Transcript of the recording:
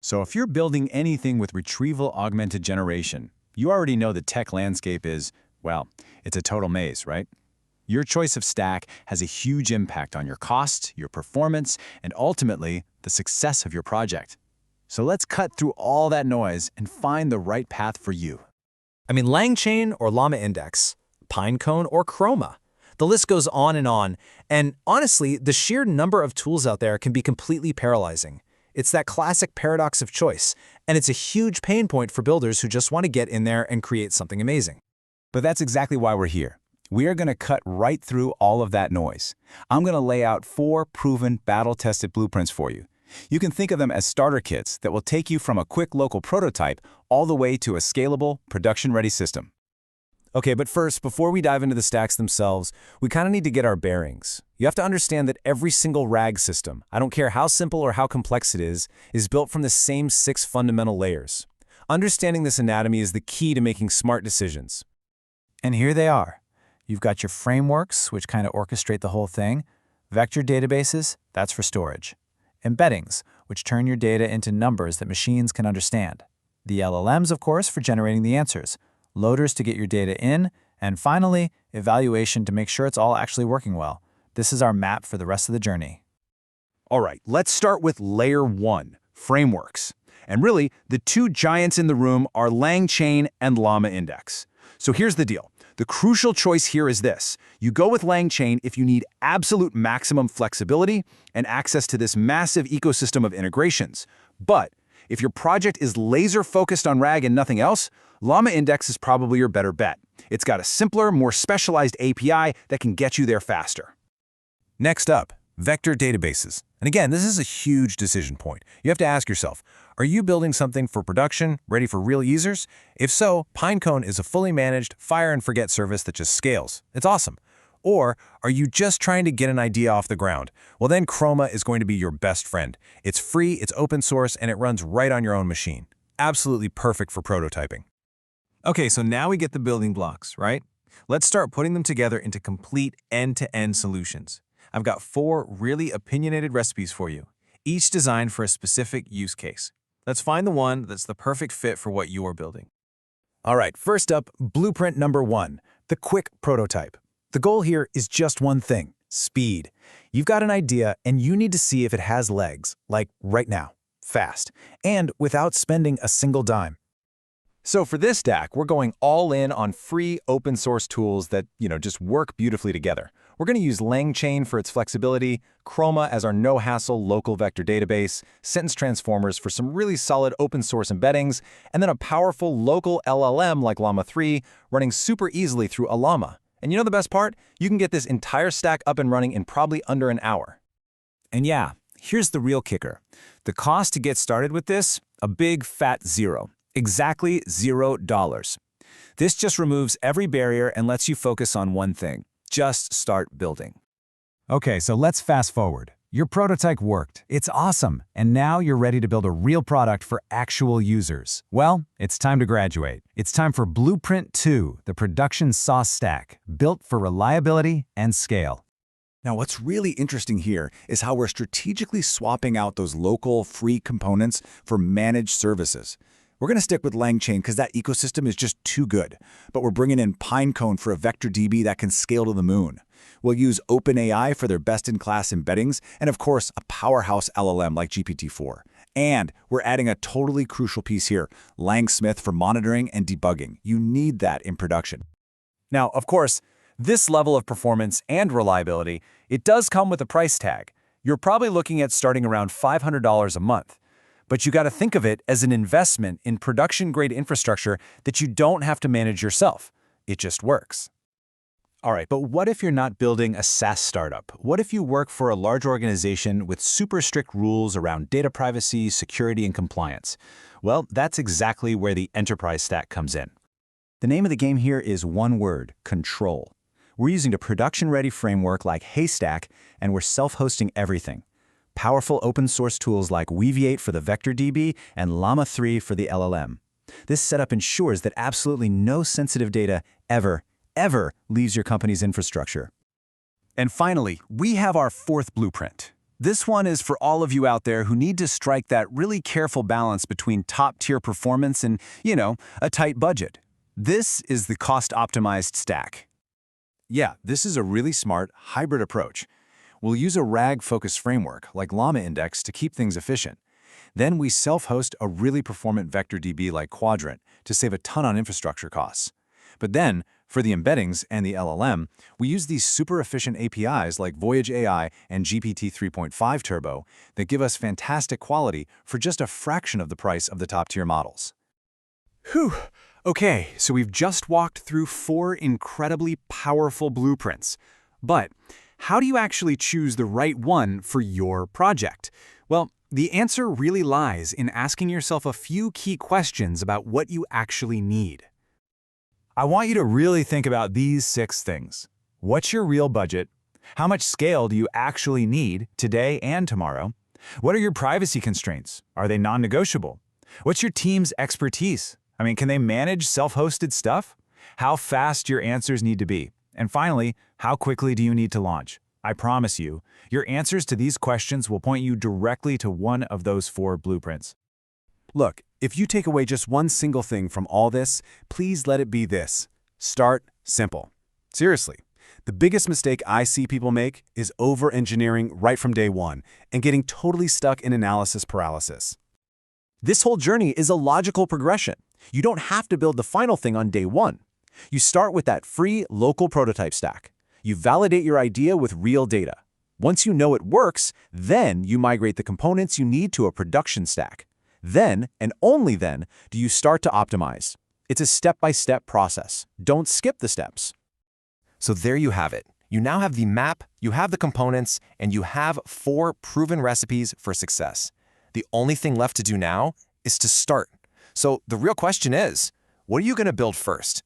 So if you're building anything with retrieval augmented generation, you already know the tech landscape is, well, it's a total maze, right? Your choice of stack has a huge impact on your cost, your performance, and ultimately, the success of your project. So let's cut through all that noise and find the right path for you. I mean, LangChain or Llama Index, Pinecone or Chroma. The list goes on, and honestly, the sheer number of tools out there can be completely paralyzing. It's that classic paradox of choice, and it's a huge pain point for builders who just want to get in there and create something amazing. But that's exactly why we're here. We are going to cut right through all of that noise. I'm going to lay out 4 proven, battle-tested blueprints for you. You can think of them as starter kits that will take you from a quick local prototype all the way to a scalable, production-ready system. Okay, but first, before we dive into the stacks themselves, we kind of need to get our bearings. You have to understand that every single RAG system, I don't care how simple or how complex it is built from the same 6 fundamental layers. Understanding this anatomy is the key to making smart decisions. And here they are. You've got your frameworks, which kind of orchestrate the whole thing. Vector databases, that's for storage. Embeddings, which turn your data into numbers that machines can understand. The LLMs, of course, for generating the answers. Loaders to get your data in, and finally, evaluation to make sure it's all actually working well. This is our map for the rest of the journey. All right, let's start with layer 1, frameworks. And really, the 2 giants in the room are LangChain and Llama Index. So here's the deal. The crucial choice here is this. You go with LangChain if you need absolute maximum flexibility and access to this massive ecosystem of integrations. But if your project is laser-focused on RAG and nothing else, Llama Index is probably your better bet. It's got a simpler, more specialized API that can get you there faster. Next up, vector databases. And again, this is a huge decision point. You have to ask yourself, are you building something for production, ready for real users? If so, Pinecone is a fully managed, fire-and-forget service that just scales. It's awesome. Or are you just trying to get an idea off the ground? Well, then Chroma is going to be your best friend. It's free, it's open source, and it runs right on your own machine. Absolutely perfect for prototyping. Okay, so now we get the building blocks, right? Let's start putting them together into complete end-to-end solutions. I've got 4 really opinionated recipes for you, each designed for a specific use case. Let's find the one that's the perfect fit for what you're building. All right, first up, blueprint number 1, the quick prototype. The goal here is just one thing, speed. You've got an idea and you need to see if it has legs, like right now, fast, and without spending a single dime. So for this stack, we're going all in on free open source tools that, just work beautifully together. We're going to use LangChain for its flexibility, Chroma as our no-hassle local vector database, sentence transformers for some really solid open source embeddings, and then a powerful local LLM like Llama 3 running super easily through Llama. And you know the best part? You can get this entire stack up and running in probably under an hour. And yeah, here's the real kicker. The cost to get started with this, a big fat zero. Exactly $0. This just removes every barrier and lets you focus on one thing. Just start building. Okay, so let's fast forward. Your prototype worked. It's awesome. And now you're ready to build a real product for actual users. Well, it's time to graduate. It's time for Blueprint 2, the production sauce stack, built for reliability and scale. Now, what's really interesting here is how we're strategically swapping out those local free components for managed services. We're going to stick with LangChain because that ecosystem is just too good, but we're bringing in Pinecone for a vector DB that can scale to the moon. We'll use OpenAI for their best-in-class embeddings, and of course, a powerhouse LLM like GPT-4. And we're adding a totally crucial piece here, Langsmith for monitoring and debugging. You need that in production. Now, of course, this level of performance and reliability, it does come with a price tag. You're probably looking at starting around $500 a month. But you got to think of it as an investment in production-grade infrastructure that you don't have to manage yourself. It just works. All right, but what if you're not building a SaaS startup? What if you work for a large organization with super strict rules around data privacy, security, and compliance? Well, that's exactly where the enterprise stack comes in. The name of the game here is one word, control. We're using a production-ready framework like Haystack, and we're self-hosting everything. Powerful open-source tools like Weaviate for the vector DB and Llama 3 for the LLM. This setup ensures that absolutely no sensitive data ever leaves your company's infrastructure. And finally, we have our 4th blueprint, This one is for all of you out there who need to strike that really careful balance between top-tier performance and, a tight budget. This is the cost-optimized stack. Yeah, this is a really smart, hybrid approach. We'll use a RAG-focused framework like Llama Index to keep things efficient. Then we self-host a really performant vector DB like Quadrant to save a ton on infrastructure costs. But then, for the embeddings and the LLM, we use these super efficient APIs like Voyage AI and GPT 3.5 Turbo that give us fantastic quality for just a fraction of the price of the top-tier models. Whew. Okay, so we've just walked through 4 incredibly powerful blueprints. But how do you actually choose the right one for your project? Well, the answer really lies in asking yourself a few key questions about what you actually need. I want you to really think about these 6 things. What's your real budget? How much scale do you actually need today and tomorrow? What are your privacy constraints? Are they non-negotiable? What's your team's expertise? Can they manage self-hosted stuff? How fast your answers need to be? And finally, how quickly do you need to launch? I promise you, your answers to these questions will point you directly to one of those 4 blueprints. Look, if you take away just one single thing from all this, please let it be this. Start simple. Seriously, the biggest mistake I see people make is over-engineering right from day one and getting totally stuck in analysis paralysis. This whole journey is a logical progression. You don't have to build the final thing on day one. You start with that free local prototype stack. You validate your idea with real data. Once you know it works, then you migrate the components you need to a production stack. Then, and only then, do you start to optimize. It's a step-by-step process. Don't skip the steps. So there you have it. You now have the map, you have the components, and you have 4 proven recipes for success. The only thing left to do now is to start. So the real question is, what are you going to build first?